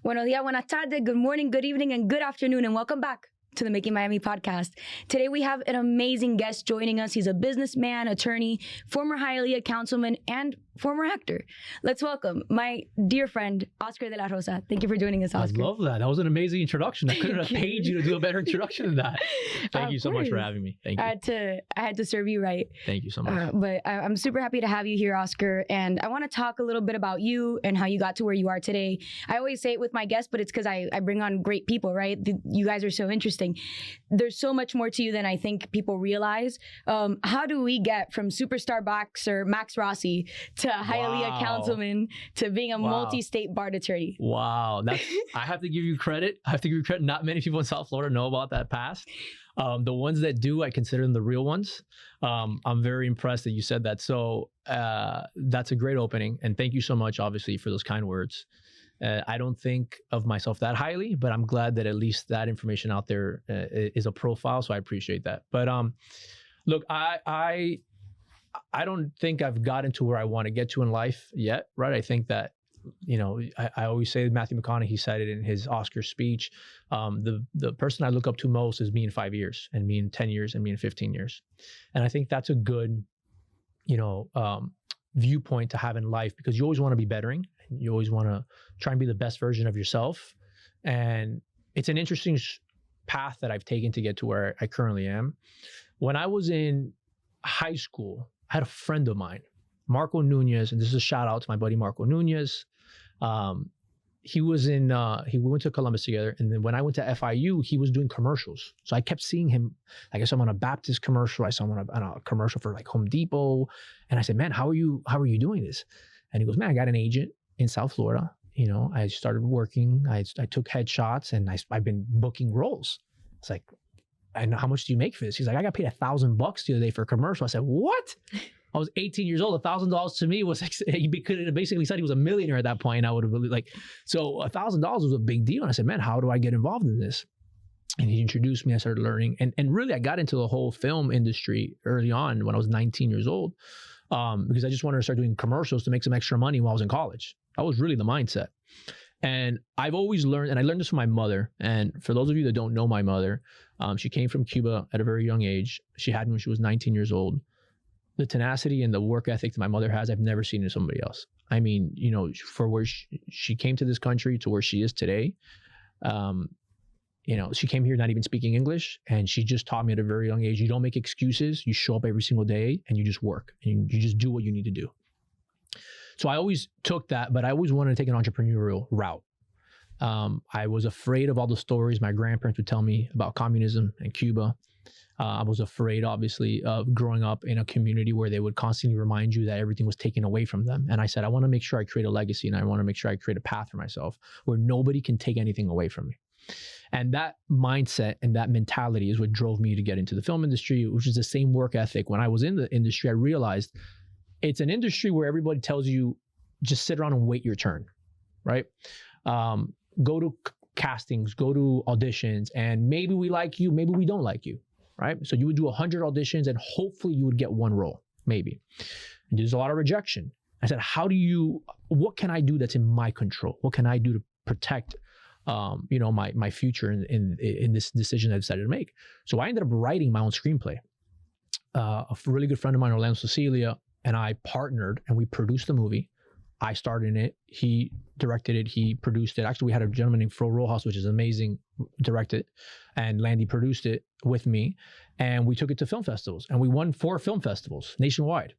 Buenos días, buenas tardes, good morning, good evening, and good afternoon, and welcome back to the Making Miami podcast. Today we have an amazing guest joining us. He's a businessman, attorney, former Hialeah councilman, and former actor. Let's welcome my dear friend, Oscar de la Rosa. Thank you for joining us, Oscar. I love that. That was an amazing introduction. I couldn't have paid you to do a better introduction than that. Thank you so much for having me. Thank you. I had to serve you right. Thank you so much. But I'm super happy to have you here, Oscar. And I want to talk a little bit about you and how you got to where you are today. I always say it with my guests, but it's because I bring on great people, right? You guys are so interesting. There's so much more to you than I think people realize. How do we get from superstar boxer Max Rossi to Hialeah councilman to being a multi-state bar attorney? Wow. I have to give you credit. Not many people in South Florida know about that past. The ones that do, I consider them the real ones. I'm very impressed that you said that. So that's a great opening. And thank you so much, obviously, for those kind words. I don't think of myself that highly, but I'm glad that at least that information out there is a profile. So I appreciate that. But look, I don't think I've gotten to where I want to get to in life yet, right? I think that, I always say Matthew McConaughey said it in his Oscar speech. The person I look up to most is me in 5 years, and me in 10 years, and me in 15 years. And I think that's a good, viewpoint to have in life, because you always want to be bettering. You always want to try and be the best version of yourself. And it's an interesting path that I've taken to get to where I currently am. When I was in high school, I had a friend of mine, Marco Nunez, and this is a shout out to my buddy Marco Nunez. We went to Columbus together, and then when I went to FIU, he was doing commercials. So I kept seeing him. I guess I'm on a Baptist commercial. I saw him on a commercial for like Home Depot, and I said, "Man, how are you doing this?" And he goes, "Man, I got an agent in South Florida. I started working. I took headshots, and I've been booking roles." It's like, "I know, how much do you make for this?" He's like, "I got paid $1,000 the other day for a commercial." I said, "What?" I was 18 years old. $1,000 to me was like, he basically said he was a millionaire at that point. And I would have really so $1,000 was a big deal. And I said, "Man, how do I get involved in this?" And he introduced me. I started learning. And really, I got into the whole film industry early on when I was 19 years old, because I just wanted to start doing commercials to make some extra money while I was in college. That was really the mindset. And I've always learned, and I learned this from my mother. And for those of you that don't know my mother, she came from Cuba at a very young age. She had me when she was 19 years old. The tenacity and the work ethic that my mother has, I've never seen in somebody else. I mean, for where she came to this country to where she is today, she came here not even speaking English, and she just taught me at a very young age, you don't make excuses, you show up every single day and you just work and you just do what you need to do. So I always took that, but I always wanted to take an entrepreneurial route. I was afraid of all the stories my grandparents would tell me about communism and Cuba. I was afraid, obviously, of growing up in a community where they would constantly remind you that everything was taken away from them. And I said, I want to make sure I create a legacy, and I want to make sure I create a path for myself where nobody can take anything away from me. And that mindset and that mentality is what drove me to get into the film industry, which is the same work ethic. When I was in the industry, I realized it's an industry where everybody tells you, just sit around and wait your turn, right? Go to castings, go to auditions, and maybe we like you, maybe we don't like you. Right? So you would do 100 auditions and hopefully you would get one role, maybe. And there's a lot of rejection. I said, what can I do that's in my control? What can I do to protect, my future in this decision I decided to make? So I ended up writing my own screenplay. A really good friend of mine, Orlando Cecilia, and I partnered, and we produced the movie. I starred in it. He directed it. He produced it. Actually, we had a gentleman named Fro Rojas, which is amazing, directed, and Landy produced it with me. And we took it to film festivals, and we won 4 film festivals nationwide.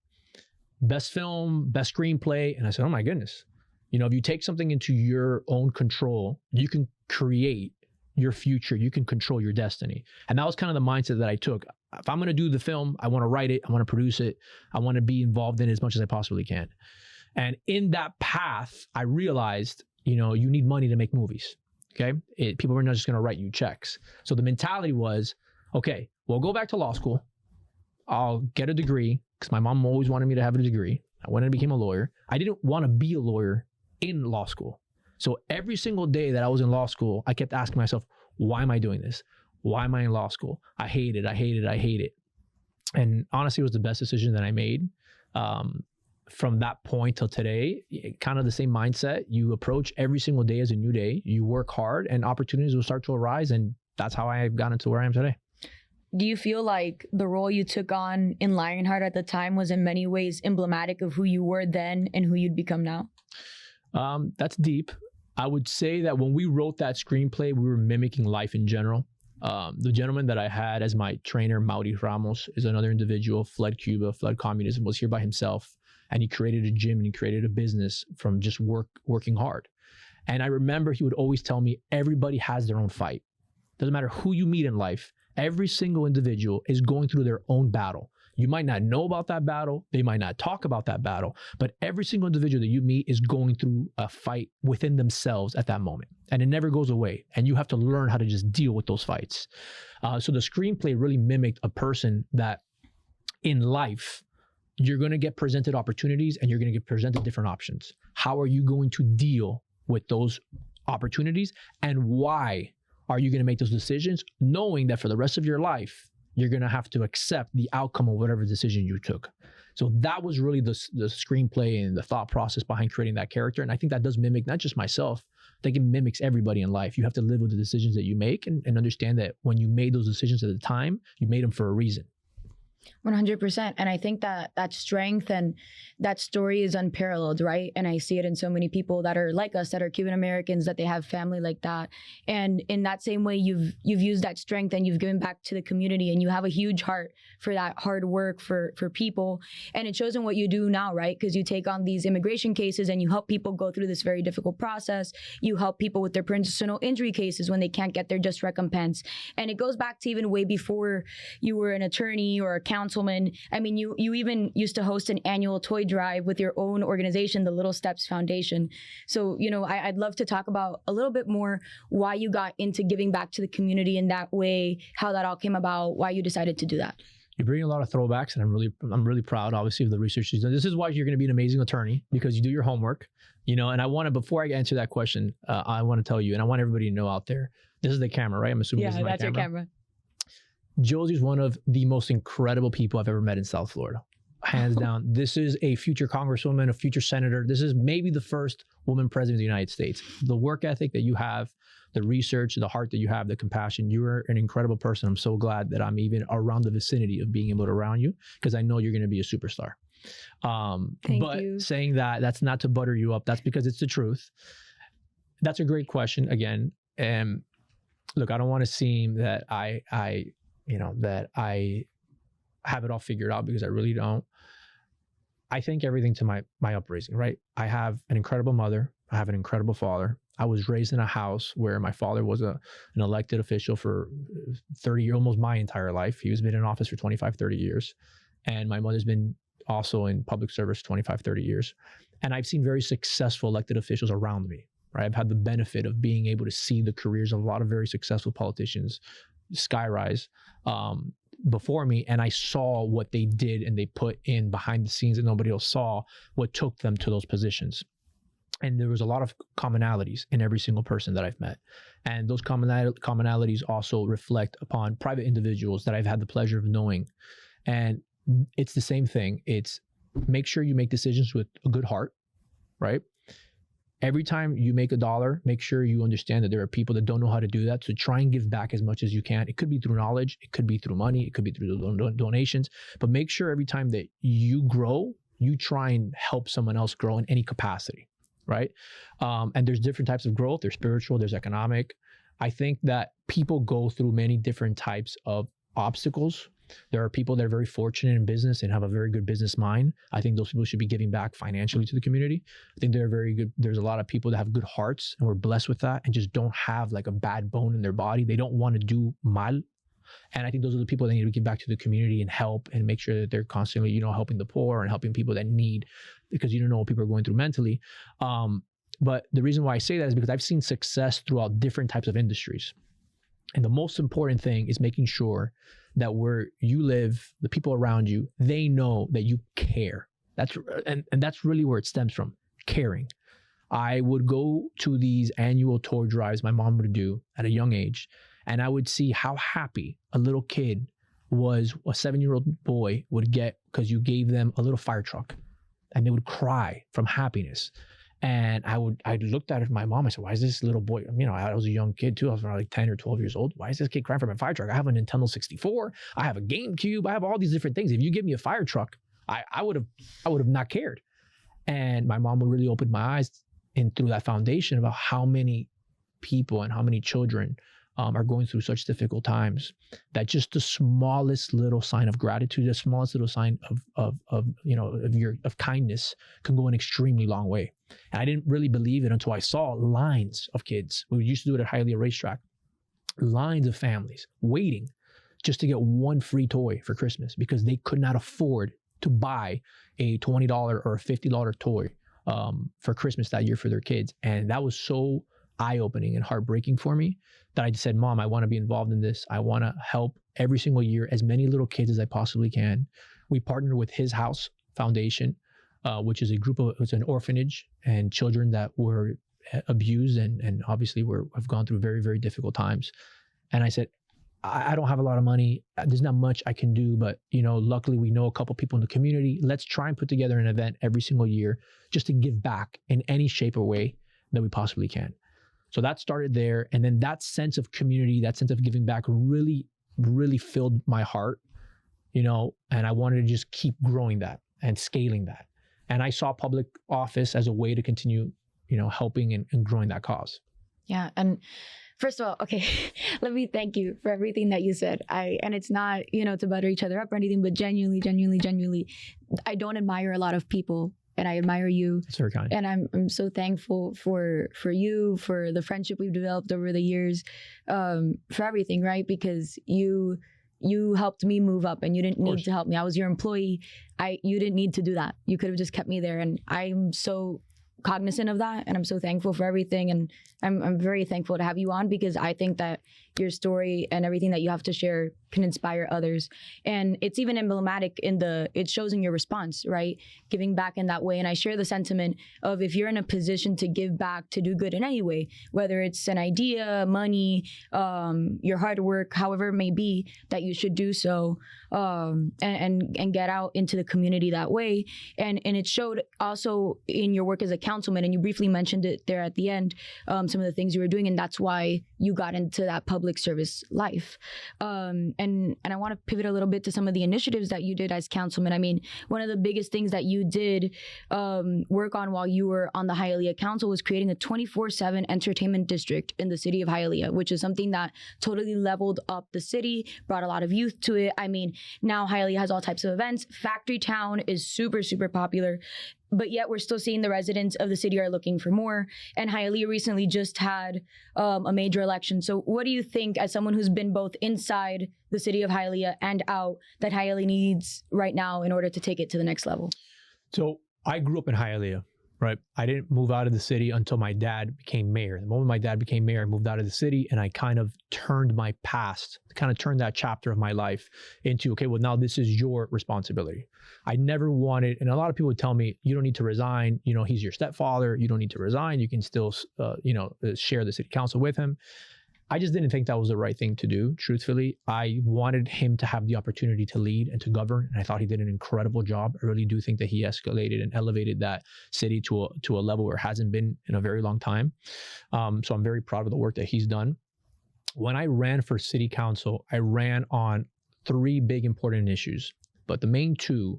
Best film, best screenplay. And I said, oh my goodness, if you take something into your own control, you can create your future. You can control your destiny. And that was kind of the mindset that I took. If I'm going to do the film, I want to write it. I want to produce it. I want to be involved in it as much as I possibly can. And in that path, I realized, you need money to make movies, okay? People are not just gonna write you checks. So the mentality was, okay, well, go back to law school. I'll get a degree, because my mom always wanted me to have a degree. I went and became a lawyer. I didn't want to be a lawyer in law school. So every single day that I was in law school, I kept asking myself, why am I doing this? Why am I in law school? I hate it. And honestly, it was the best decision that I made. from that point till today, kind of the same mindset. You approach every single day as a new day. You work hard and opportunities will start to arise. And that's how I've gotten to where I am today. Do you feel like the role you took on in Lionheart at the time was in many ways emblematic of who you were then and who you'd become now? That's deep. I would say that when we wrote that screenplay, we were mimicking life in general. The gentleman that I had as my trainer, Mauri Ramos, is another individual, fled Cuba, fled communism, was here by himself. And he created a gym and he created a business from just working hard. And I remember he would always tell me, everybody has their own fight. Doesn't matter who you meet in life. Every single individual is going through their own battle. You might not know about that battle. They might not talk about that battle, but every single individual that you meet is going through a fight within themselves at that moment. And it never goes away. And you have to learn how to just deal with those fights. So the screenplay really mimicked a person that in life, you're going to get presented opportunities and you're going to get presented different options. How are you going to deal with those opportunities, and why are you going to make those decisions, knowing that for the rest of your life, you're going to have to accept the outcome of whatever decision you took. So that was really the screenplay and the thought process behind creating that character. And I think that does mimic not just myself, I think it mimics everybody in life. You have to live with the decisions that you make and understand that when you made those decisions at the time, you made them for a reason. 100%. And I think that that strength and that story is unparalleled, right? And I see it in so many people that are like us, that are Cuban Americans, that they have family like that. And in that same way, you've used that strength and you've given back to the community, and you have a huge heart for that hard work for people. And it shows in what you do now, right? Because you take on these immigration cases and you help people go through this very difficult process. You help people with their personal injury cases when they can't get their just recompense. And it goes back to even way before you were an attorney or a councilman. I mean, you even used to host an annual toy drive with your own organization, the Little Steps Foundation. So, you know, I'd love to talk about a little bit more why you got into giving back to the community in that way, how that all came about, why you decided to do that. You bring a lot of throwbacks, and I'm really proud, obviously, of the research you've done. This is why you're going to be an amazing attorney, because you do your homework, you know. And I want to, before I answer that question, I want to tell you, and I want everybody to know out there, this is the camera, right? I'm assuming this is my camera. Yeah, that's your camera. Josie's one of the most incredible people I've ever met in South Florida. Hands down. This is a future congresswoman, a future senator. This is maybe the first woman president of the United States. The work ethic that you have, the research, the heart that you have, the compassion, you're an incredible person. I'm so glad that I'm even around the vicinity of being able to around you, because I know you're going to be a superstar. But saying that, that's not to butter you up. That's because it's the truth. That's a great question again. And look, I don't want to seem that I have it all figured out, because I really don't. I think everything to my upbringing, right? I have an incredible mother. I have an incredible father. I was raised in a house where my father was an elected official for 30 years, almost my entire life. He has been in office for 25, 30 years. And my mother's been also in public service 25, 30 years. And I've seen very successful elected officials around me, right? I've had the benefit of being able to see the careers of a lot of very successful politicians skyrise before me, and I saw what they did and they put in behind the scenes that nobody else saw, what took them to those positions. And there was a lot of commonalities in every single person that I've met. And those commonalities also reflect upon private individuals that I've had the pleasure of knowing. And it's the same thing. It's make sure you make decisions with a good heart, right? Every time you make $1, make sure you understand that there are people that don't know how to do that. So try and give back as much as you can. It could be through knowledge. It could be through money. It could be through donations. But make sure every time that you grow, you try and help someone else grow in any capacity, right? And there's different types of growth. There's spiritual, there's economic. I think that people go through many different types of obstacles. There are people that are very fortunate in business and have a very good business mind. I think those people should be giving back financially to the community. I think they're very good. There's a lot of people that have good hearts and we're blessed with that and just don't have like a bad bone in their body. They don't want to do mal. And I think those are the people that need to give back to the community and help and make sure that they're constantly, you know, helping the poor and helping people that need, because you don't know what people are going through mentally. But the reason why I say that is because I've seen success throughout different types of industries. And the most important thing is making sure that where you live, the people around you, they know that you care. And that's really where it stems from, caring. I would go to these annual toy drives my mom would do at a young age, and I would see how happy a little kid was, a 7-year-old boy would get because you gave them a little fire truck. and they would cry from happiness. And I looked at it, my mom, I said, why is this little boy, I was a young kid too. I was around like 10 or 12 years old. Why is this kid crying for a fire truck? I have a Nintendo 64. I have a GameCube. I have all these different things. If you give me a fire truck, I would have not cared. And my mom would really open my eyes in through that foundation about how many people and how many children are going through such difficult times, that just the smallest little sign of gratitude, the smallest little sign of kindness can go an extremely long way. And I didn't really believe it until I saw lines of kids. We used to do it at Hialeah racetrack. Lines of families waiting just to get one free toy for Christmas because they could not afford to buy a $20 or a $50 toy for Christmas that year for their kids. And that was so eye-opening and heartbreaking for me that I just said, Mom, I want to be involved in this. I want to help every single year as many little kids as I possibly can. We partnered with His House Foundation, which is it's an orphanage and children that were abused and obviously have gone through very, very difficult times. And I said, I don't have a lot of money. There's not much I can do, but luckily we know a couple people in the community. Let's try and put together an event every single year just to give back in any shape or way that we possibly can. So that started there. And then that sense of community, that sense of giving back really, really filled my heart, and I wanted to just keep growing that and scaling that. And I saw public office as a way to continue, helping and growing that cause. Yeah. And first of all, okay, let me thank you for everything that you said. And it's not, to butter each other up or anything, but genuinely, I don't admire a lot of people. And I admire you. That's very kind. And I'm so thankful for you, for the friendship we've developed over the years, for everything, right? Because you helped me move up and you didn't need to help me. I was your employee. You didn't need to do that. You could have just kept me there. And I'm so cognizant of that. And I'm so thankful for everything. And I'm very thankful to have you on because I think that your story and everything that you have to share can inspire others. And it's even emblematic it shows in your response, right? Giving back in that way. And I share the sentiment of if you're in a position to give back, to do good in any way, whether it's an idea, money, your hard work, however it may be, that you should do so and get out into the community that way. And it showed also in your work as a councilman, and you briefly mentioned it there at the end, some of the things you were doing, and that's why you got into that public service life. And I want to pivot a little bit to some of the initiatives that you did as councilman. I mean, one of the biggest things that you did work on while you were on the Hialeah Council was creating a 24/7 entertainment district in the city of Hialeah, which is something that totally leveled up the city, brought a lot of youth to it. I mean, now Hialeah has all types of events. Factory Town is super, super popular. But yet we're still seeing the residents of the city are looking for more. And Hialeah recently just had a major election. So what do you think, as someone who's been both inside the city of Hialeah and out, that Hialeah needs right now in order to take it to the next level? So I grew up in Hialeah, right? I didn't move out of the city until my dad became mayor. The moment my dad became mayor, I moved out of the city and I kind of turned my past, kind of turned that chapter of my life into, okay, well, now this is your responsibility. I never wanted, and a lot of people would tell me, you don't need to resign. He's your stepfather. You don't need to resign. You can still, share the city council with him. I just didn't think that was the right thing to do, truthfully. I wanted him to have the opportunity to lead and to govern, and I thought he did an incredible job. I really do think that he escalated and elevated that city to a level where it hasn't been in a very long time. So I'm very proud of the work that he's done. When I ran for city council, I ran on 3 big important issues, but the main 2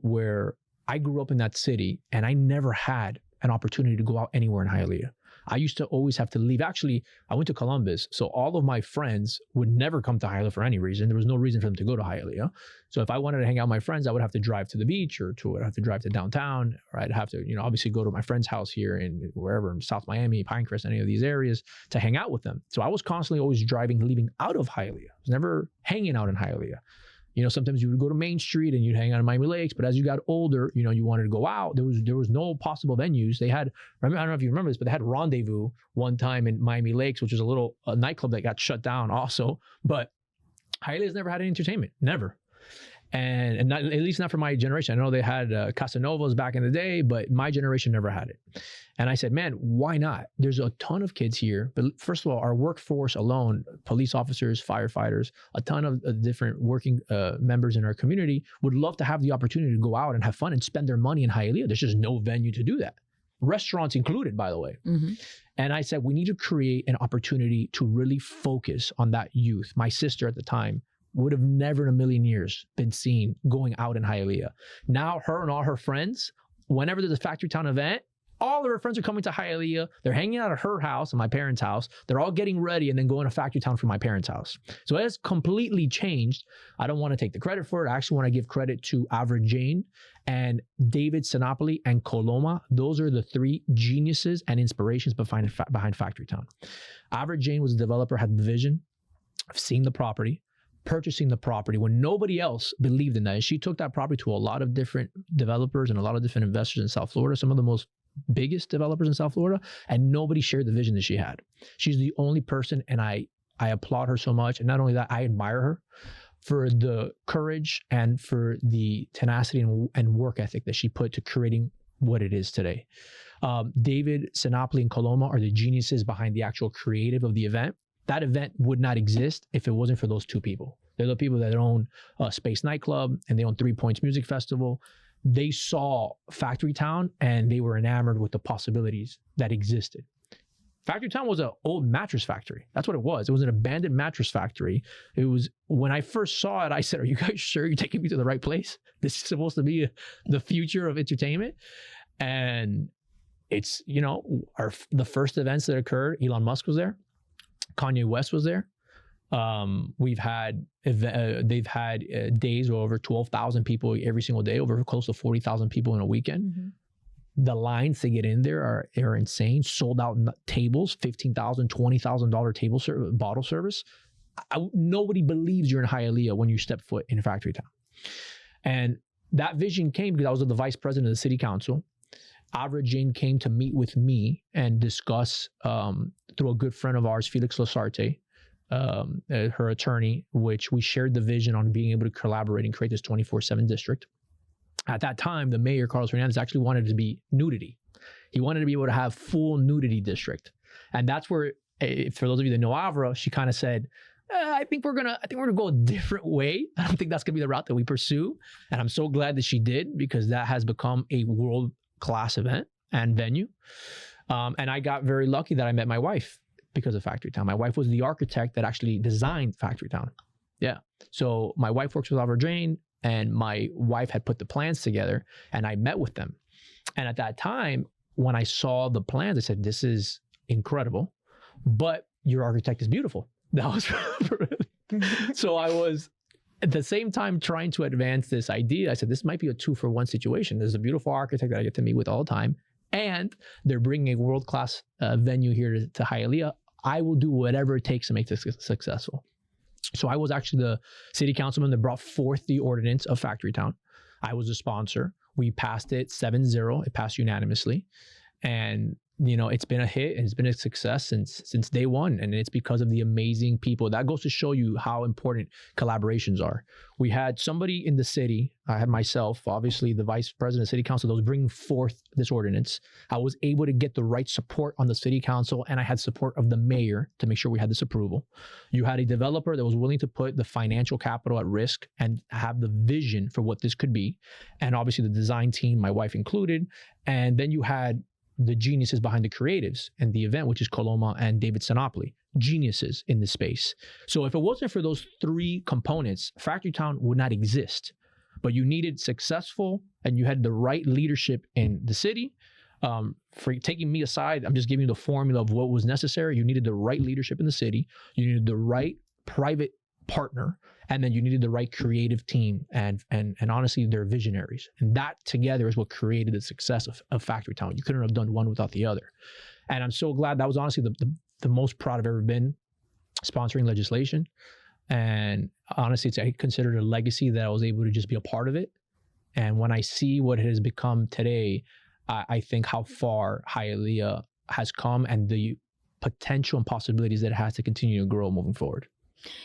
where I grew up in that city and I never had an opportunity to go out anywhere in Hialeah. I used to always have to leave. Actually, I went to Columbus, so all of my friends would never come to Hialeah for any reason. There was no reason for them to go to Hialeah. So if I wanted to hang out with my friends, I would have to drive to the beach or I'd have to drive to downtown, or I'd have to, obviously go to my friend's house here in wherever, in South Miami, Pinecrest, any of these areas to hang out with them. So I was constantly always leaving out of Hialeah. I was never hanging out in Hialeah. Sometimes you would go to Main Street and you'd hang out in Miami Lakes, but as you got older, you wanted to go out. There was no possible venues. They had, I don't know if you remember this, but they had Rendezvous one time in Miami Lakes, which was a nightclub that got shut down also. But Hialeah's never had any entertainment, never. And not, at least not for my generation. I know they had Casanovas back in the day, but my generation never had it. And I said, man, why not? There's a ton of kids here. But first of all, our workforce alone, police officers, firefighters, a ton of different working members in our community would love to have the opportunity to go out and have fun and spend their money in Hialeah. There's just no venue to do that. Restaurants included, by the way. Mm-hmm. And I said, we need to create an opportunity to really focus on that youth. My sister at the time would have never in a million years been seen going out in Hialeah. Now her and all her friends, whenever there's a Factory Town event, all of her friends are coming to Hialeah. They're hanging out at her house and my parents' house. They're all getting ready and then going to Factory Town from my parents' house. So it has completely changed. I don't want to take the credit for it. I actually want to give credit to Average Jane and David Sinopoli and Coloma. Those are the three geniuses and inspirations behind Factory Town. Average Jane was a developer, had the vision of seeing the property, purchasing the property when nobody else believed in that. And she took that property to a lot of different developers and a lot of different investors in South Florida, some of the most biggest developers in South Florida, and nobody shared the vision that she had. She's the only person, and I applaud her so much. And not only that, I admire her for the courage and for the tenacity and work ethic that she put to creating what it is today. David Sinopoli and Coloma are the geniuses behind the actual creative of the event. That event would not exist if it wasn't for those two people. They're the people that own Space Nightclub and they own 3 Points Music Festival. They saw Factory Town and they were enamored with the possibilities that existed. Factory Town was an old mattress factory. That's what it was. It was an abandoned mattress factory. It was, when I first saw it, I said, are you guys sure you're taking me to the right place? This is supposed to be the future of entertainment. And it's, you know, the first events that occurred, Elon Musk was there. Kanye West was there. They've had days where over 12,000 people every single day, over close to 40,000 people in a weekend. Mm-hmm. The lines to get in there are insane. Sold out tables, $15,000, $20,000 bottle service. Nobody believes you're in Hialeah when you step foot in Factory Town. And that vision came because I was the vice president of the city council. Average Jane came to meet with me and discuss through a good friend of ours, Felix Lasarte, her attorney, which we shared the vision on being able to collaborate and create this 24/7 district. At that time, the mayor, Carlos Hernandez, actually wanted it to be nudity. He wanted to be able to have full nudity district. And that's where, for those of you that know Avra, she kind of said, I think we're gonna go a different way. I don't think that's gonna be the route that we pursue. And I'm so glad that she did, because that has become a world-class event and venue. And I got very lucky that I met my wife because of Factory Town. My wife was the architect that actually designed Factory Town. Yeah. So my wife works with Average Jane, and my wife had put the plans together, and I met with them. And at that time, when I saw the plans, I said, this is incredible, but your architect is beautiful. That was so I was at the same time trying to advance this idea. I said, this might be a 2-for-1 situation. There's a beautiful architect that I get to meet with all the time, and they're bringing a world-class venue here to Hialeah. I will do whatever it takes to make this successful. So I was actually the city councilman that brought forth the ordinance of Factory Town. I was a sponsor. We passed it 7-0. It passed unanimously. And, you know, it's been a hit and it's been a success since day one. And it's because of the amazing people. That goes to show you how important collaborations are. We had somebody in the city. I had myself, obviously the vice president of city council, that was bringing forth this ordinance. I was able to get the right support on the city council, and I had support of the mayor to make sure we had this approval. You had a developer that was willing to put the financial capital at risk and have the vision for what this could be. And obviously the design team, my wife included. And then you had the geniuses behind the creatives and the event, which is Coloma and David Sinopoli, geniuses in this space. So if it wasn't for those three components, Factory Town would not exist. But you needed successful, and you had the right leadership in the city. For taking me aside, I'm just giving you the formula of what was necessary. You needed the right leadership in the city. You needed the right private partner, and then you needed the right creative team, and honestly, they're visionaries. And that together is what created the success of Factory Town. You couldn't have done one without the other. And I'm so glad. That was honestly the most proud I've ever been, sponsoring legislation. And honestly, I consider it a legacy that I was able to just be a part of it. And when I see what it has become today, I think how far Hialeah has come and the potential and possibilities that it has to continue to grow moving forward.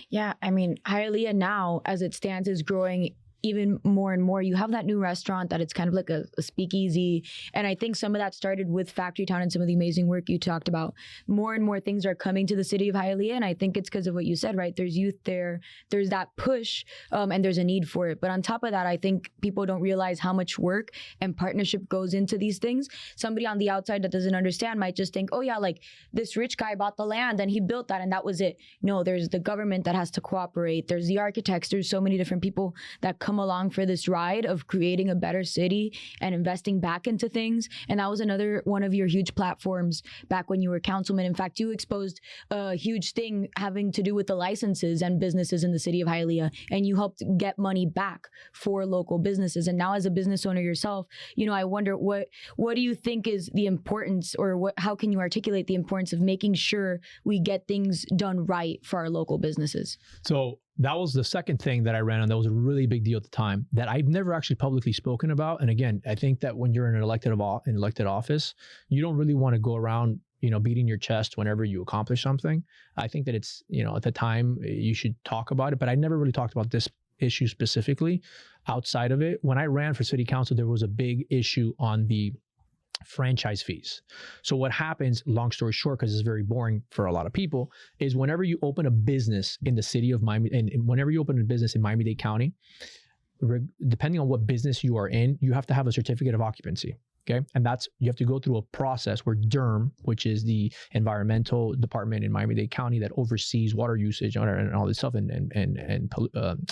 Yeah, I mean, Hialeah now, as it stands, is growing even more and more. You have that new restaurant that it's kind of like a speakeasy. And I think some of that started with Factory Town and some of the amazing work you talked about. More and more things are coming to the city of Hialeah. And I think it's because of what you said, right? There's youth there, there's that push, and there's a need for it. But on top of that, I think people don't realize how much work and partnership goes into these things. Somebody on the outside that doesn't understand might just think, oh yeah, like this rich guy bought the land and he built that and that was it. No, there's the government that has to cooperate. There's the architects. There's so many different people that come along for this ride of creating a better city and investing back into things. And that was another one of your huge platforms back when you were councilman. In fact, you exposed a huge thing having to do with the licenses and businesses in the city of Hialeah, and you helped get money back for local businesses. And now as a business owner yourself, you know, I wonder what do you think is the importance, or how can you articulate the importance of making sure we get things done right for our local businesses? So that was the second thing that I ran on that was a really big deal at the time that I've never actually publicly spoken about. And again, I think that when you're in an elected office, you don't really want to go around, you know, beating your chest whenever you accomplish something. I think that it's, you know, at the time you should talk about it, but I never really talked about this issue specifically outside of it. When I ran for city council, there was a big issue on the franchise fees. So what happens, long story short, because it's very boring for a lot of people, is whenever you open a business in the city of Miami, and whenever you open a business in Miami-Dade County, depending on what business you are in, you have to have a certificate of occupancy. Okay. And you have to go through a process where DERM, which is the environmental department in Miami-Dade County that oversees water usage and all this stuff and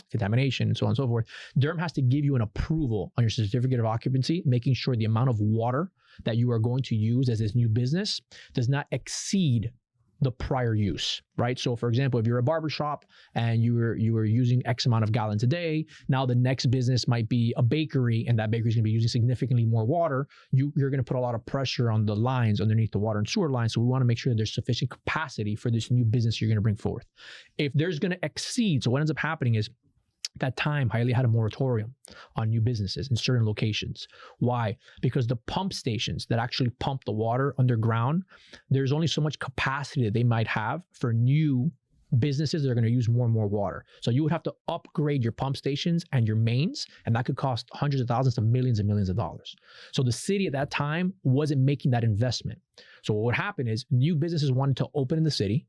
contamination and so on and so forth. DERM has to give you an approval on your certificate of occupancy, making sure the amount of water that you are going to use as this new business does not exceed the prior use, right? So for example, if you're a barbershop and you were using X amount of gallons a day, now the next business might be a bakery and that bakery is going to be using significantly more water. You're going to put a lot of pressure on the lines underneath the water and sewer lines. So we want to make sure that there's sufficient capacity for this new business you're going to bring forth. If there's going to exceed, so what ends up happening is that time, Hialeah had a moratorium on new businesses in certain locations. Why? Because the pump stations that actually pump the water underground, there's only so much capacity that they might have for new businesses that are going to use more and more water. So you would have to upgrade your pump stations and your mains, and that could cost hundreds of thousands to millions and millions of dollars. So the city at that time wasn't making that investment. So what would happen is new businesses wanted to open in the city.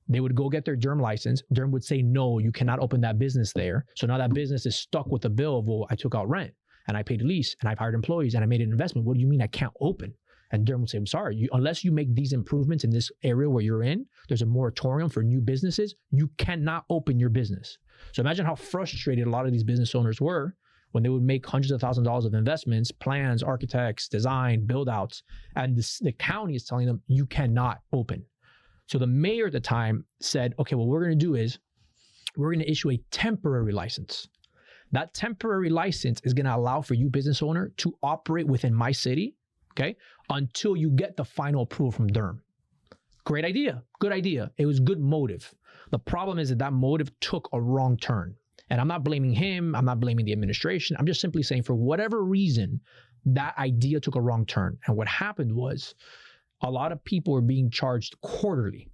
They would go get their DERM license. DERM would say, no, you cannot open that business there. So now that business is stuck with the bill of, well, I took out rent and I paid lease and I've hired employees and I made an investment. What do you mean I can't open? And DERM would say, I'm sorry, unless you make these improvements in this area where you're in, there's a moratorium for new businesses, you cannot open your business. So imagine how frustrated a lot of these business owners were when they would make hundreds of thousands of dollars of investments, plans, architects, design, build outs, and the county is telling them you cannot open. So the mayor at the time said, okay, what we're going to do is we're going to issue a temporary license. That temporary license is going to allow for you, business owner, to operate within my city, okay, until you get the final approval from DERM. Great idea. Good idea. It was good motive. The problem is that motive took a wrong turn. And I'm not blaming him. I'm not blaming the administration. I'm just simply saying for whatever reason, that idea took a wrong turn. And what happened was, a lot of people were being charged quarterly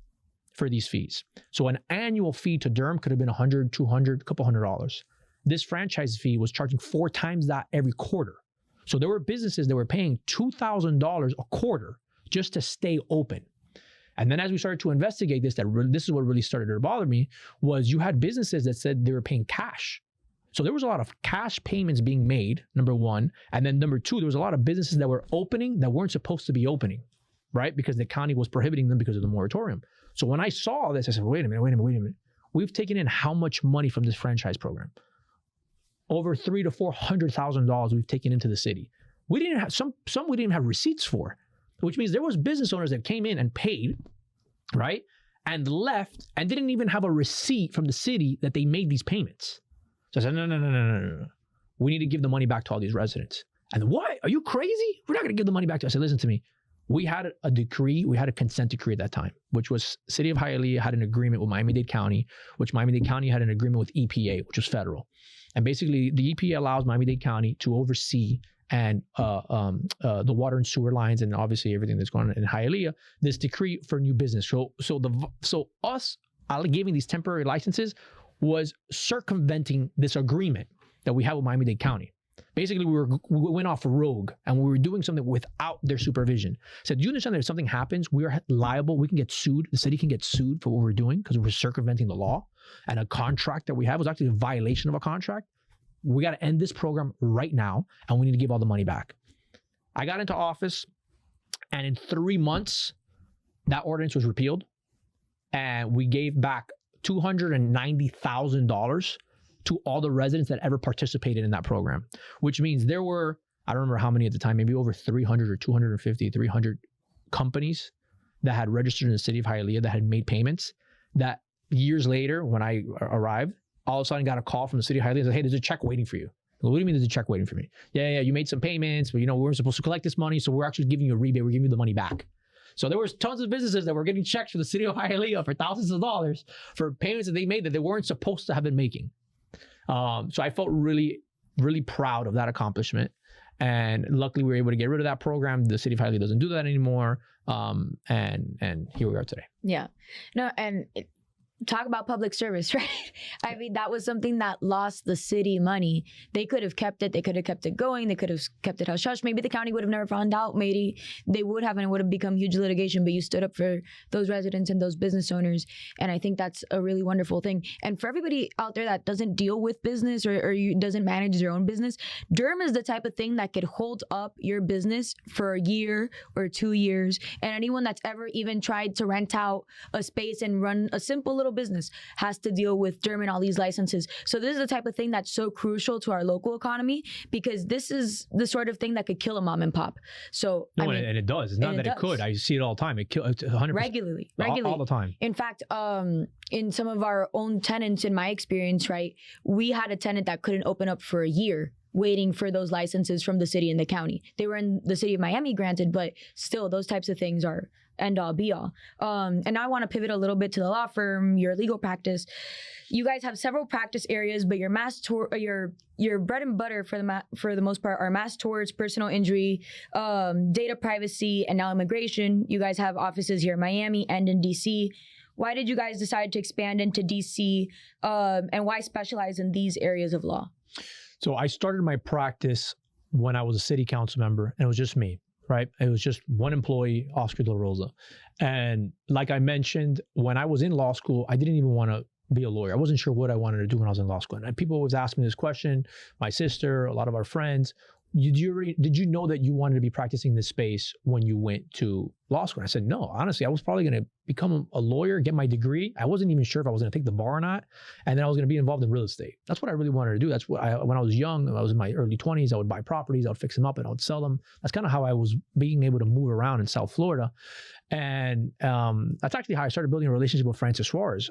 for these fees. So an annual fee to DERM could have been $100, $200, a couple $100. This franchise fee was charging 4 times that every quarter. So there were businesses that were paying $2,000 a quarter just to stay open. And then as we started to investigate this, this is what really started to bother me, was you had businesses that said they were paying cash. So there was a lot of cash payments being made, number one. And then number two, there was a lot of businesses that were opening that weren't supposed to be opening, right? Because the county was prohibiting them because of the moratorium. So when I saw this, I said, wait a minute. We've taken in how much money from this franchise program? Over $300,000 to $400,000 we've taken into the city. We didn't have some we didn't have receipts for, which means there was business owners that came in and paid, right? And left and didn't even have a receipt from the city that they made these payments. So I said, no. We need to give the money back to all these residents. And what? Are you crazy? We're not going to give the money back to us. I said, listen to me. We had a decree, we had a consent decree at that time, which was City of Hialeah had an agreement with Miami-Dade County, which Miami-Dade County had an agreement with EPA, which was federal. And basically the EPA allows Miami-Dade County to oversee and the water and sewer lines and obviously everything that's going on in Hialeah, this decree for new business. So us giving these temporary licenses was circumventing this agreement. that we have with Miami-Dade County. Basically, we went off rogue and we were doing something without their supervision. Said, do you understand that if something happens, we are liable, we can get sued, the city can get sued for what we're doing because we're circumventing the law, and a contract that we have was actually a violation of a contract. We got to end this program right now and we need to give all the money back. I got into office and in 3 months, that ordinance was repealed and we gave back $290,000 to all the residents that ever participated in that program, which means there were, I don't remember how many at the time, maybe over 300 or 250, 300 companies that had registered in the city of Hialeah that had made payments that years later, when I arrived, all of a sudden got a call from the city of Hialeah and said, hey, there's a check waiting for you. What do you mean there's a check waiting for me? Yeah, you made some payments, but we weren't supposed to collect this money, so we're actually giving you a rebate. We're giving you the money back. So there was tons of businesses that were getting checks from the city of Hialeah for thousands of dollars for payments that they made that they weren't supposed to have been making. So I felt really, really proud of that accomplishment. And luckily we were able to get rid of that program. The city of Hialeah doesn't do that anymore. And here we are today. Yeah. No, and talk about public service, right? I mean, that was something that lost the city money. They could have kept it. They could have kept it going. They could have kept it hush-hush. Maybe the county would have never found out. Maybe they would have, and it would have become huge litigation, but you stood up for those residents and those business owners. And I think that's a really wonderful thing. And for everybody out there that doesn't deal with business or doesn't manage their own business, Durham is the type of thing that could hold up your business for a year or 2 years. And anyone that's ever even tried to rent out a space and run a simple little business has to deal with Durham and all these licenses. So this is the type of thing that's so crucial to our local economy, because this is the sort of thing that could kill a mom and pop. So no, I mean, and it does. It's not that it could. I see it all the time. It kills 100% regularly all the time. In fact, in some of our own tenants, in my experience, right, we had a tenant that couldn't open up for a year, waiting for those licenses from the city and the county. They were in the city of Miami, granted, but still those types of things are end all be all. And now I want to pivot a little bit to the law firm, your legal practice. You guys have several practice areas, but your your bread and butter for the most part are mass torts, personal injury, data privacy, and now immigration. You guys have offices here in Miami and in DC. Why did you guys decide to expand into DC, and why specialize in these areas of law? So I started my practice when I was a city council member, and it was just me, right? It was just one employee, Oscar De La Rosa. And like I mentioned, when I was in law school, I didn't even want to be a lawyer. I wasn't sure what I wanted to do when I was in law school. And people always ask me this question, my sister, a lot of our friends, did you know that you wanted to be practicing this space when you went to law school? And I said, no, honestly, I was probably going to become a lawyer, get my degree. I wasn't even sure if I was going to take the bar or not. And then I was going to be involved in real estate. That's what I really wanted to do. That's what when I was young, I was in my early 20s, I would buy properties, I would fix them up and I would sell them. That's kind of how I was being able to move around in South Florida. And that's actually how I started building a relationship with Francis Suarez.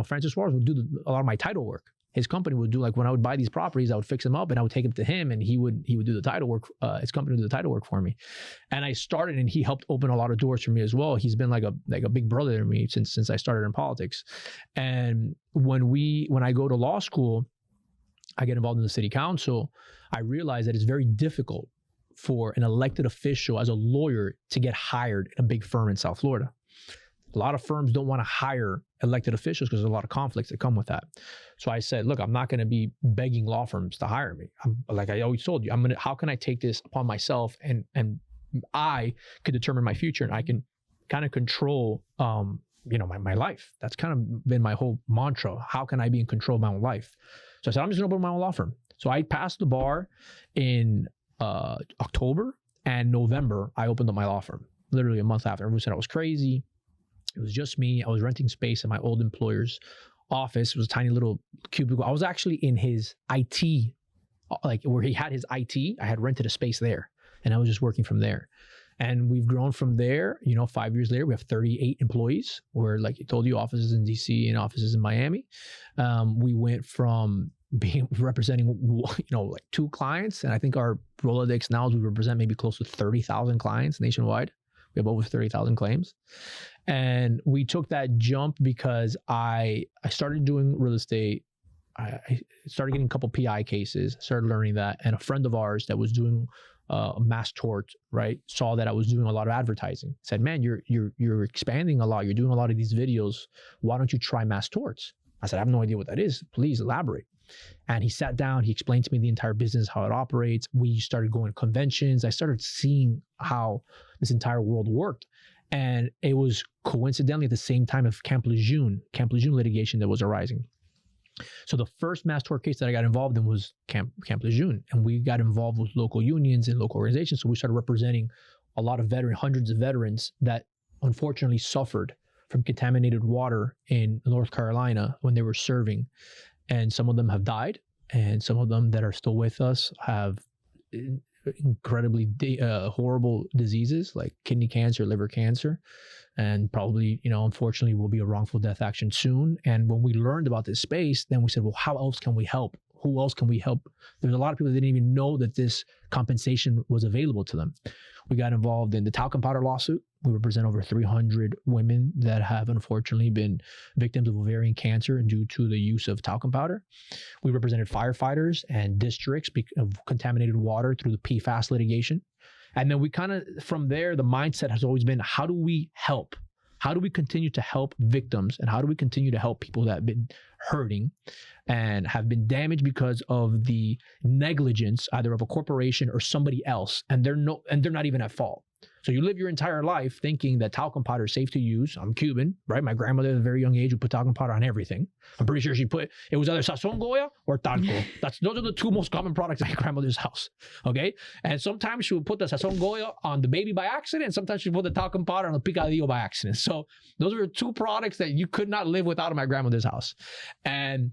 Francis Suarez would do a lot of my title work. His company would do, like, when I would buy these properties, I would fix them up and I would take them to him and he would do the title work. His company would do the title work for me. And I started, and he helped open a lot of doors for me as well. He's been like a big brother to me since I started in politics. And when I go to law school, I get involved in the city council. I realize that it's very difficult for an elected official as a lawyer to get hired in a big firm in South Florida. A lot of firms don't want to hire elected officials because there's a lot of conflicts that come with that. So I said, look, I'm not going to be begging law firms to hire me. Like I always told you, how can I take this upon myself and I could determine my future and I can kind of control, my life. That's kind of been my whole mantra. How can I be in control of my own life? So I said, I'm just going to open my own law firm. So I passed the bar in October, and November, I opened up my law firm. Literally a month after. Everyone said I was crazy. It was just me. I was renting space in my old employer's office. It was a tiny little cubicle. I was actually in his IT, like where he had his IT. I had rented a space there, and I was just working from there. And we've grown from there. 5 years later, we have 38 employees. We're, like I told you, offices in DC and offices in Miami. We went from representing, like 2 clients, and I think our Rolodex now is we represent maybe close to 30,000 clients nationwide. We have over 30,000 claims. And we took that jump because I started doing real estate. I started getting a couple PI cases, started learning that. And a friend of ours that was doing a mass tort, right, saw that I was doing a lot of advertising. Said, man, you're expanding a lot. You're doing a lot of these videos. Why don't you try mass torts? I said, I have no idea what that is. Please elaborate. And he sat down, he explained to me the entire business, how it operates. We started going to conventions. I started seeing how this entire world worked. And it was coincidentally at the same time of Camp Lejeune litigation that was arising. So the first mass tort case that I got involved in was Camp Lejeune. And we got involved with local unions and local organizations. So we started representing a lot of hundreds of veterans that unfortunately suffered from contaminated water in North Carolina when they were serving. And some of them have died, and some of them that are still with us have incredibly horrible diseases like kidney cancer, liver cancer, and probably, unfortunately will be a wrongful death action soon. And when we learned about this space, then we said, well, how else can we help? Who else can we help? There's a lot of people that didn't even know that this compensation was available to them. We got involved in the talcum powder lawsuit. We represent over 300 women that have unfortunately been victims of ovarian cancer due to the use of talcum powder. We represented firefighters and districts of contaminated water through the PFAS litigation. And then we kind of, from there, the mindset has always been, how do we help? How do we continue to help victims? And how do we continue to help people that have been hurting and have been damaged because of the negligence either of a corporation or somebody else, and they're not even at fault? So you live your entire life thinking that talcum powder is safe to use. I'm Cuban, right? My grandmother at a very young age would put talcum powder on everything. I'm pretty sure it was either sazon goya or talco. Those are the two most common products at my grandmother's house, okay? And sometimes she would put the sazon goya on the baby by accident, and sometimes she would put the talcum powder on the picadillo by accident. So those are two products that you could not live without at my grandmother's house. And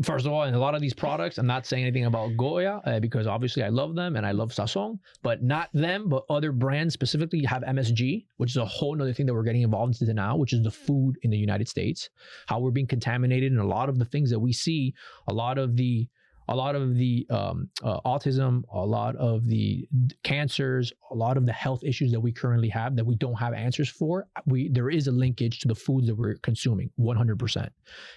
first of all, in a lot of these products, I'm not saying anything about Goya because obviously I love them and I love Sazon, but not them, but other brands specifically have MSG, which is a whole nother thing that we're getting involved into now, which is the food in the United States, how we're being contaminated, and a lot of the things that we see, a lot of the autism, a lot of the cancers, a lot of the health issues that we currently have that we don't have answers for. There is a linkage to the foods that we're consuming, 100%.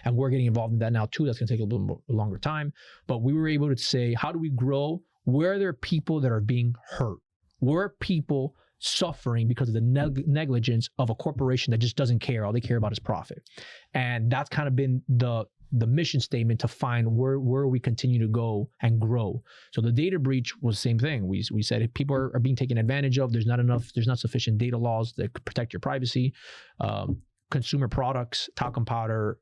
And we're getting involved in that now too. That's going to take a little bit longer time. But we were able to say, how do we grow? Where are there people that are being hurt? Where are people suffering because of the negligence of a corporation that just doesn't care? All they care about is profit. And that's kind of been the mission statement to find where we continue to go and grow. So the data breach was the same thing. We said if people are being taken advantage of, there's not sufficient data laws that protect your privacy. Consumer products, talcum powder,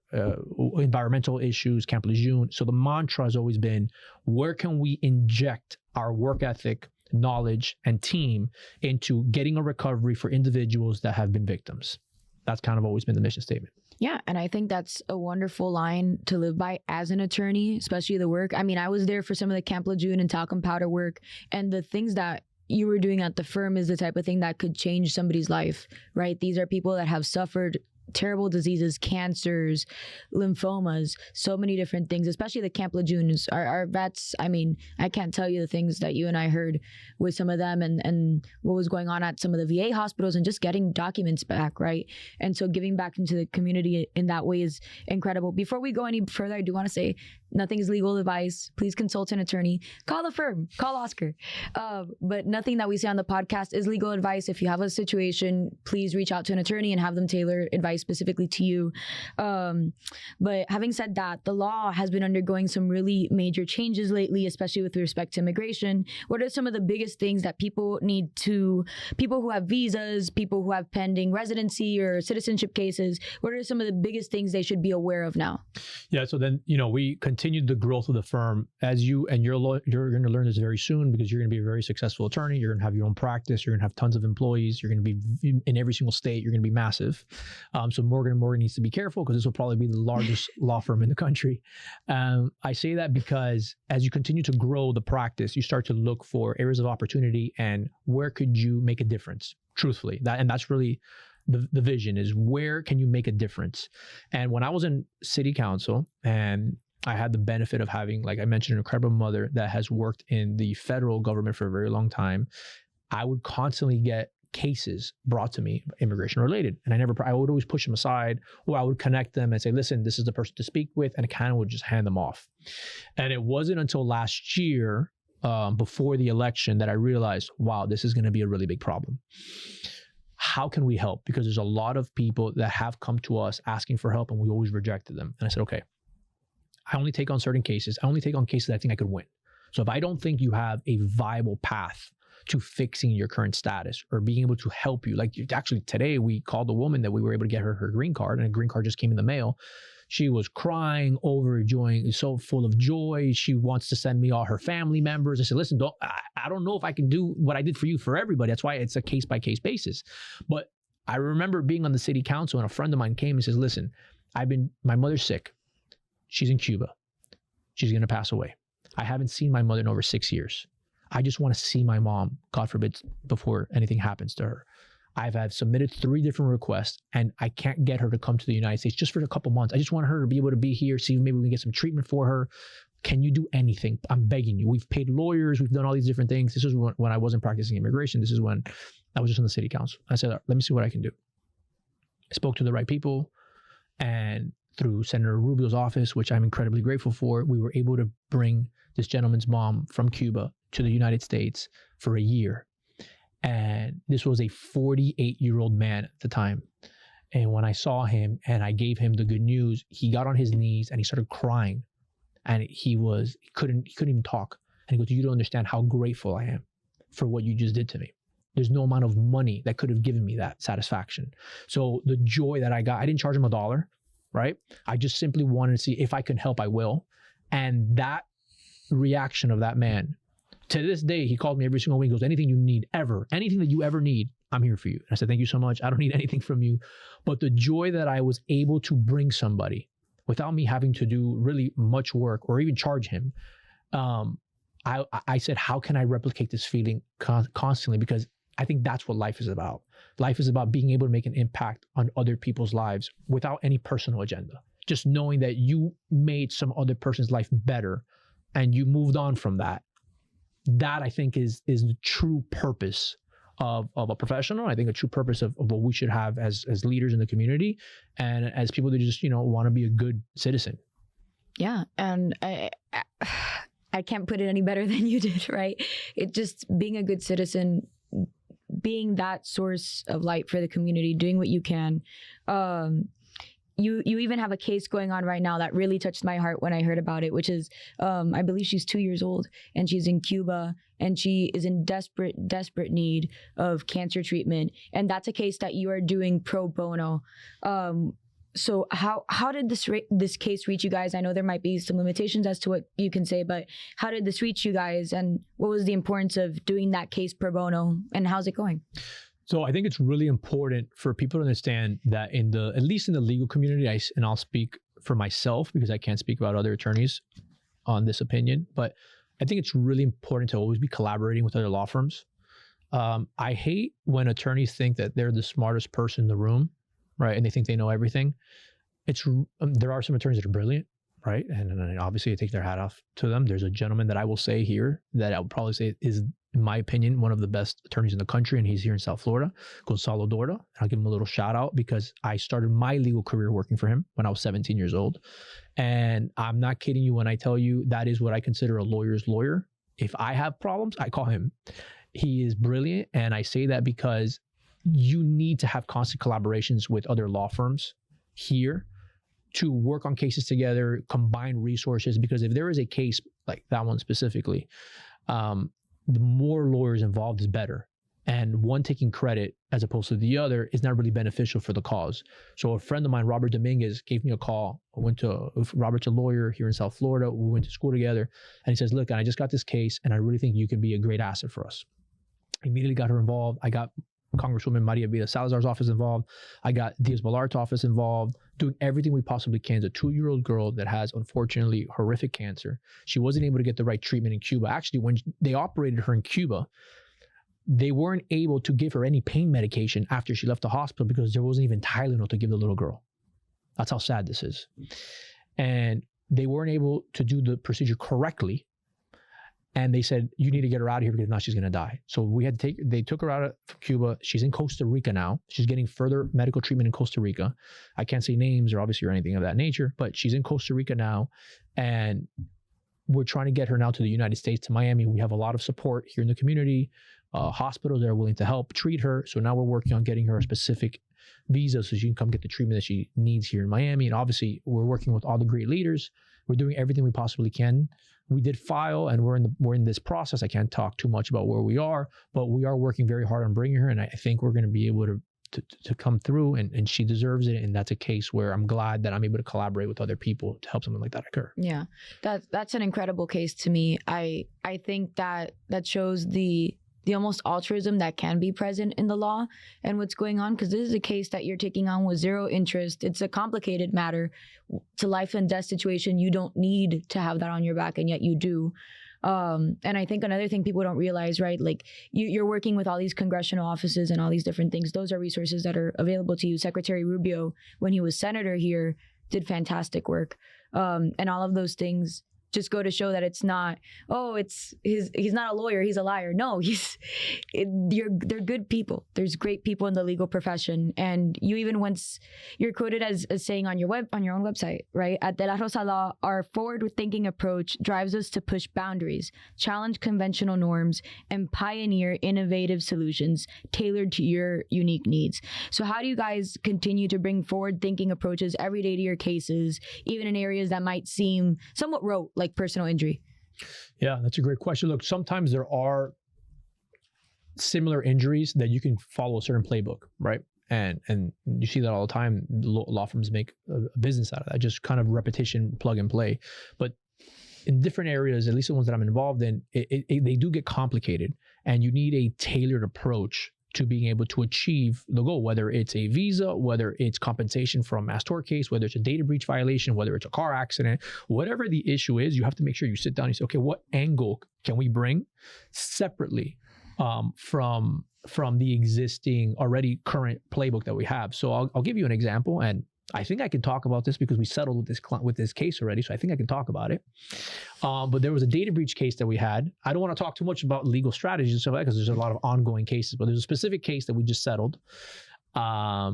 environmental issues, Camp Lejeune. So the mantra has always been, where can we inject our work ethic, knowledge, and team into getting a recovery for individuals that have been victims? That's kind of always been the mission statement. Yeah, and I think that's a wonderful line to live by as an attorney, especially the work. I mean, I was there for some of the Camp Lejeune and talcum powder work, and the things that you were doing at the firm is the type of thing that could change somebody's life, right? These are people that have suffered terrible diseases, cancers, lymphomas, so many different things, especially the Camp Lejeunes. Our vets, I mean, I can't tell you the things that you and I heard with some of them and what was going on at some of the VA hospitals and just getting documents back, right? And so giving back into the community in that way is incredible. Before we go any further, I do want to say nothing is legal advice. Please consult an attorney. Call the firm. Call Oscar. But nothing that we say on the podcast is legal advice. If you have a situation, please reach out to an attorney and have them tailor advice specifically to you. But having said that, the law has been undergoing some really major changes lately, especially with respect to immigration. What are some of the biggest things that people who have visas, people who have pending residency or citizenship cases, what are some of the biggest things they should be aware of now? Yeah, so then, we continued the growth of the firm as you're going to learn this very soon, because you're going to be a very successful attorney. You're going to have your own practice. You're going to have tons of employees. You're going to be in every single state. You're going to be massive. So Morgan & Morgan needs to be careful, because this will probably be the largest law firm in the country. I say that because as you continue to grow the practice, you start to look for areas of opportunity and where could you make a difference, truthfully. That's really the vision, is where can you make a difference? And when I was in city council and I had the benefit of having, like I mentioned, an incredible mother that has worked in the federal government for a very long time, I would constantly get cases brought to me, immigration related. And I would always push them aside, or I would connect them and say, listen, this is the person to speak with. And I kind of would just hand them off. And it wasn't until last year, before the election, that I realized, wow, this is going to be a really big problem. How can we help? Because there's a lot of people that have come to us asking for help and we always rejected them. And I said, okay, I only take on certain cases. I only take on cases that I think I could win. So if I don't think you have a viable path to fixing your current status or being able to help you, like actually today we called a woman that we were able to get her green card, and a green card just came in the mail. She was crying, overjoying, so full of joy. She wants to send me all her family members. I said, listen, I don't know if I can do what I did for you for everybody. That's why it's a case-by-case basis. But I remember being on the city council, and a friend of mine came and says, listen, my mother's sick. She's in Cuba. She's going to pass away. I haven't seen my mother in over 6 years. I just want to see my mom, God forbid, before anything happens to her. I've submitted 3 different requests, and I can't get her to come to the United States just for a couple months. I just want her to be able to be here, see if maybe we can get some treatment for her. Can you do anything? I'm begging you. We've paid lawyers. We've done all these different things. This is when I wasn't practicing immigration. This is when I was just on the city council. I said, let me see what I can do. I spoke to the right people, and through Senator Rubio's office, which I'm incredibly grateful for, we were able to bring this gentleman's mom from Cuba to the United States for a year. And this was a 48-year-old man at the time. And when I saw him and I gave him the good news, he got on his knees and he started crying. And he couldn't even talk. And he goes, you don't understand how grateful I am for what you just did to me. There's no amount of money that could have given me that satisfaction. So the joy that I got, I didn't charge him $1, right? I just simply wanted to see if I can help, I will. And that reaction of that man, to this day, he called me every single week. He goes, anything you need ever, anything that you ever need, I'm here for you. And I said, thank you so much. I don't need anything from you. But the joy that I was able to bring somebody without me having to do really much work or even charge him, I said, how can I replicate this feeling constantly? Because I think that's what life is about. Life is about being able to make an impact on other people's lives without any personal agenda. Just knowing that you made some other person's life better and you moved on from that. That I think is the true purpose of a professional. I think a true purpose of what we should have as leaders in the community and as people that just, want to be a good citizen. Yeah. And I can't put it any better than you did, right? It just being a good citizen, being that source of light for the community, doing what you can. You even have a case going on right now that really touched my heart when I heard about it, which is, I believe she's 2 years old and she's in Cuba and she is in desperate need of cancer treatment. And that's a case that you are doing pro bono. So how did this case reach you guys? I know there might be some limitations as to what you can say, but how did this reach you guys? And what was the importance of doing that case pro bono and how's it going? So I think it's really important for people to understand that at least in the legal community, and I'll speak for myself because I can't speak about other attorneys on this opinion, but I think it's really important to always be collaborating with other law firms. I hate when attorneys think that they're the smartest person in the room, right? And they think they know everything. There are some attorneys that are brilliant, right? And obviously I take their hat off to them. There's a gentleman that I will say here that I would probably say is, in my opinion, one of the best attorneys in the country, and he's here in South Florida, Gonzalo Dorda. I'll give him a little shout out because I started my legal career working for him when I was 17 years old. And I'm not kidding you when I tell you that is what I consider a lawyer's lawyer. If I have problems, I call him. He is brilliant. And I say that because you need to have constant collaborations with other law firms here to work on cases together, combine resources, because if there is a case like that one specifically, the more lawyers involved is better. And one taking credit as opposed to the other is not really beneficial for the cause. So a friend of mine, Robert Dominguez, gave me a call. Robert's a lawyer here in South Florida. We went to school together. And he says, look, I just got this case and I really think you can be a great asset for us. I immediately got her involved. I got Congresswoman Maria Vida Salazar's office involved. I got Diaz Balart's office involved, doing everything we possibly can. It's a 2-year-old girl that has, unfortunately, horrific cancer. She wasn't able to get the right treatment in Cuba. Actually, when they operated her in Cuba, they weren't able to give her any pain medication after she left the hospital because there wasn't even Tylenol to give the little girl. That's how sad this is. And they weren't able to do the procedure correctly. And they said, you need to get her out of here because now she's going to die. So they took her out from Cuba. She's in Costa Rica now. She's getting further medical treatment in Costa Rica. I can't say names or anything of that nature, but she's in Costa Rica now. And we're trying to get her now to the United States, to Miami. We have a lot of support here in the community. Hospitals that are willing to help treat her. So now we're working on getting her a specific visa so she can come get the treatment that she needs here in Miami. And obviously, we're working with all the great leaders. We're doing everything we possibly can. We did file, and we're in this process. I can't talk too much about where we are, but we are working very hard on bringing her, and I think we're going to be able to come through, and she deserves it. And that's a case where I'm glad that I'm able to collaborate with other people to help something like that occur. Yeah, that's an incredible case to me. I think that shows the almost altruism that can be present in the law and what's going on, because this is a case that you're taking on with zero interest. It's a complicated matter. It's a life and death situation. You don't need to have that on your back, and yet you do. And I think another thing people don't realize, right? Like you're working with all these congressional offices and all these different things. Those are resources that are available to you. Secretary Rubio, when he was senator here, did fantastic work. And all of those things just go to show that it's not, he's not a lawyer, he's a liar. No, they're good people. There's great people in the legal profession. And you even once, you're quoted as saying on your own website, right? At De La Rosa Law, our forward-thinking approach drives us to push boundaries, challenge conventional norms, and pioneer innovative solutions tailored to your unique needs. So how do you guys continue to bring forward-thinking approaches every day to your cases, even in areas that might seem somewhat rote, like personal injury? Yeah, that's a great question. Look, sometimes there are similar injuries that you can follow a certain playbook, right? And you see that all the time. Law firms make a business out of that, just kind of repetition, plug and play. But in different areas, at least the ones that I'm involved in, they do get complicated, and you need a tailored approach to being able to achieve the goal, whether it's a visa, whether it's compensation from a mass tort case, whether it's a data breach violation, whether it's a car accident, whatever the issue is, you have to make sure you sit down and say, okay, what angle can we bring separately from the existing already current playbook that we have? So I'll give you an example, and I think I can talk about this because we settled with this case already, so I think I can talk about it. But there was a data breach case that we had. I don't want to talk too much about legal strategies and stuff like that because there's a lot of ongoing cases, but there's a specific case that we just settled. I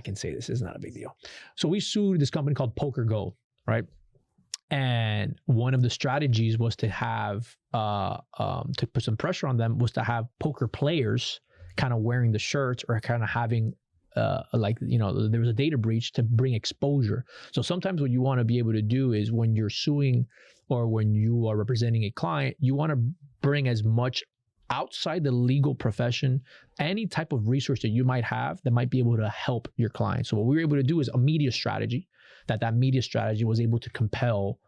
can say this is not a big deal. So we sued this company called Poker Go, right? And one of the strategies was to have, to put some pressure on them, was to have poker players kind of wearing the shirts or kind of having there was a data breach to bring exposure. So sometimes what you want to be able to do is when you're suing or when you are representing a client, you want to bring as much outside the legal profession, any type of resource that you might have that might be able to help your client. So what we were able to do is a media strategy, that media strategy was able to compel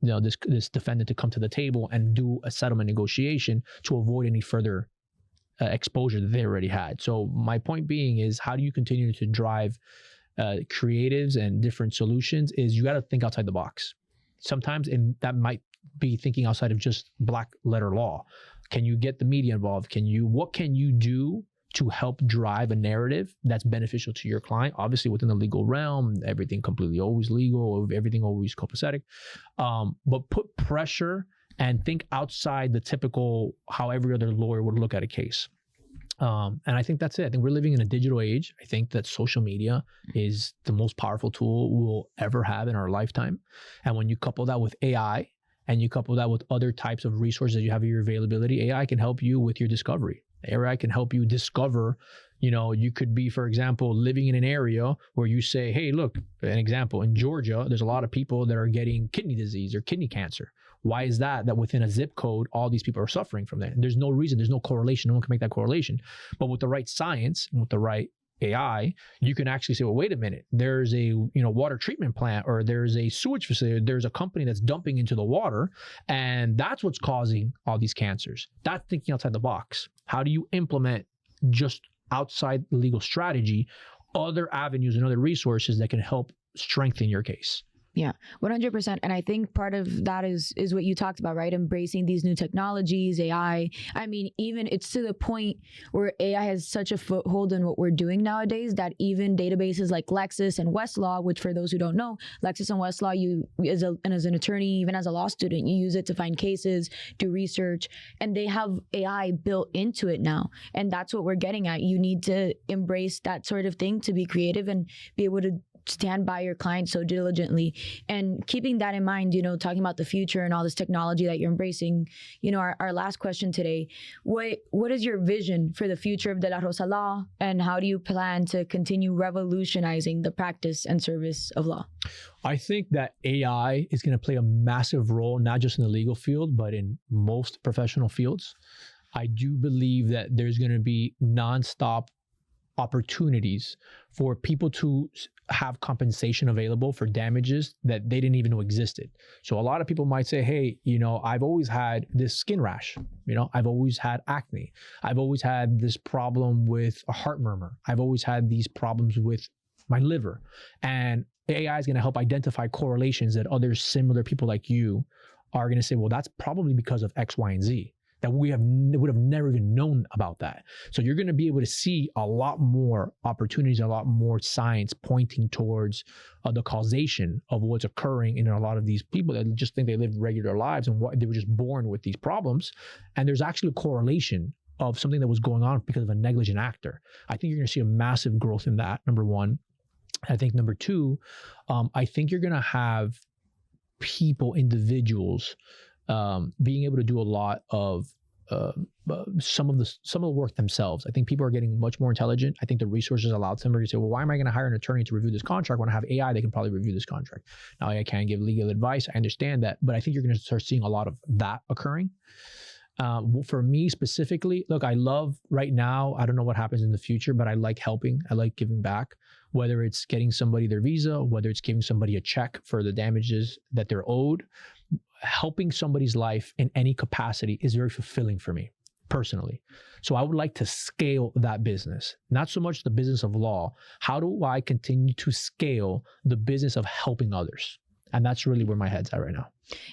this defendant to come to the table and do a settlement negotiation to avoid any further exposure that they already had. So my point being is, how do you continue to drive creatives and different solutions? Is you got to think outside the box. Sometimes that might be thinking outside of just black letter law. Can you get the media involved? What can you do to help drive a narrative that's beneficial to your client? Obviously within the legal realm, everything completely always legal, everything always copacetic. But put pressure and think outside the typical, how every other lawyer would look at a case. And I think that's it. I think we're living in a digital age. I think that social media is the most powerful tool we'll ever have in our lifetime. And when you couple that with AI and you couple that with other types of resources you have at your availability, AI can help you with your discovery. AI can help you discover, you could be, for example, living in an area where you say, hey, look, an example, in Georgia, there's a lot of people that are getting kidney disease or kidney cancer. Why is that within a zip code, all these people are suffering from that? And there's no reason, there's no correlation. No one can make that correlation. But with the right science and with the right AI, you can actually say, well, wait a minute, there's a water treatment plant, or there's a sewage facility, there's a company that's dumping into the water, and that's what's causing all these cancers. That's thinking outside the box. How do you implement just outside legal strategy, other avenues and other resources that can help strengthen your case? Yeah, 100%. And I think part of that is what you talked about, right? Embracing these new technologies, AI. I mean, even it's to the point where AI has such a foothold in what we're doing nowadays that even databases like Lexis and Westlaw, which for those who don't know, Lexis and Westlaw, you as an attorney, even as a law student, you use it to find cases, do research, and they have AI built into it now. And that's what we're getting at. You need to embrace that sort of thing to be creative and be able to stand by your clients so diligently. And keeping that in mind, talking about the future and all this technology that you're embracing, our last question today, what is your vision for the future of De La Rosa Law, and how do you plan to continue revolutionizing the practice and service of law? I think that AI is going to play a massive role, not just in the legal field, but in most professional fields. I do believe that there's going to be nonstop opportunities for people to have compensation available for damages that they didn't even know existed. So a lot of people might say, hey, I've always had this skin rash. I've always had acne. I've always had this problem with a heart murmur. I've always had these problems with my liver. And AI is going to help identify correlations that other similar people like you are going to say, well, that's probably because of X, Y, and Z, that would have never even known about that. So you're going to be able to see a lot more opportunities, a lot more science pointing towards the causation of what's occurring in a lot of these people that just think they live regular lives and they were just born with these problems. And there's actually a correlation of something that was going on because of a negligent actor. I think you're going to see a massive growth in that, number one. I think number two, I think you're going to have individuals being able to do a lot of some of the work themselves. I think people are getting much more intelligent. I think the resources allow somebody to say, well, why am I going to hire an attorney to review this contract when I have AI that can probably review this contract? Now, I can't give legal advice. I understand that, but I think you're going to start seeing a lot of that occurring. For me specifically, look, I love right now, I don't know what happens in the future, but I like helping. I like giving back, whether it's getting somebody their visa, whether it's giving somebody a check for the damages that they're owed. Helping somebody's life in any capacity is very fulfilling for me personally. So I would like to scale that business, not so much the business of law. How do I continue to scale the business of helping others? And that's really where my head's at right now.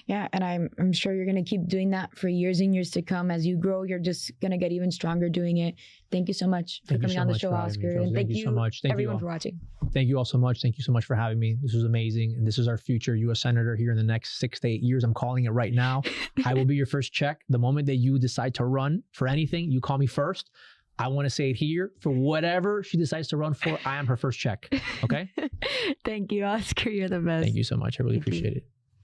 Yeah, and I'm sure you're going to keep doing that for years and years to come. As you grow, you're just going to get even stronger doing it. Thank you so much for coming on the show, Oscar. And thank you so much. Thank everyone for watching. Thank you all so much. Thank you so much for having me. This was amazing. And this is our future U.S. Senator here in the next 6 to 8 years. I'm calling it right now. I will be your first check. The moment that you decide to run for anything, you call me first. I want to say it here. For whatever she decides to run for, I am her first check. Okay? Thank you, Oscar. You're the best. Thank you so much. I really appreciate it.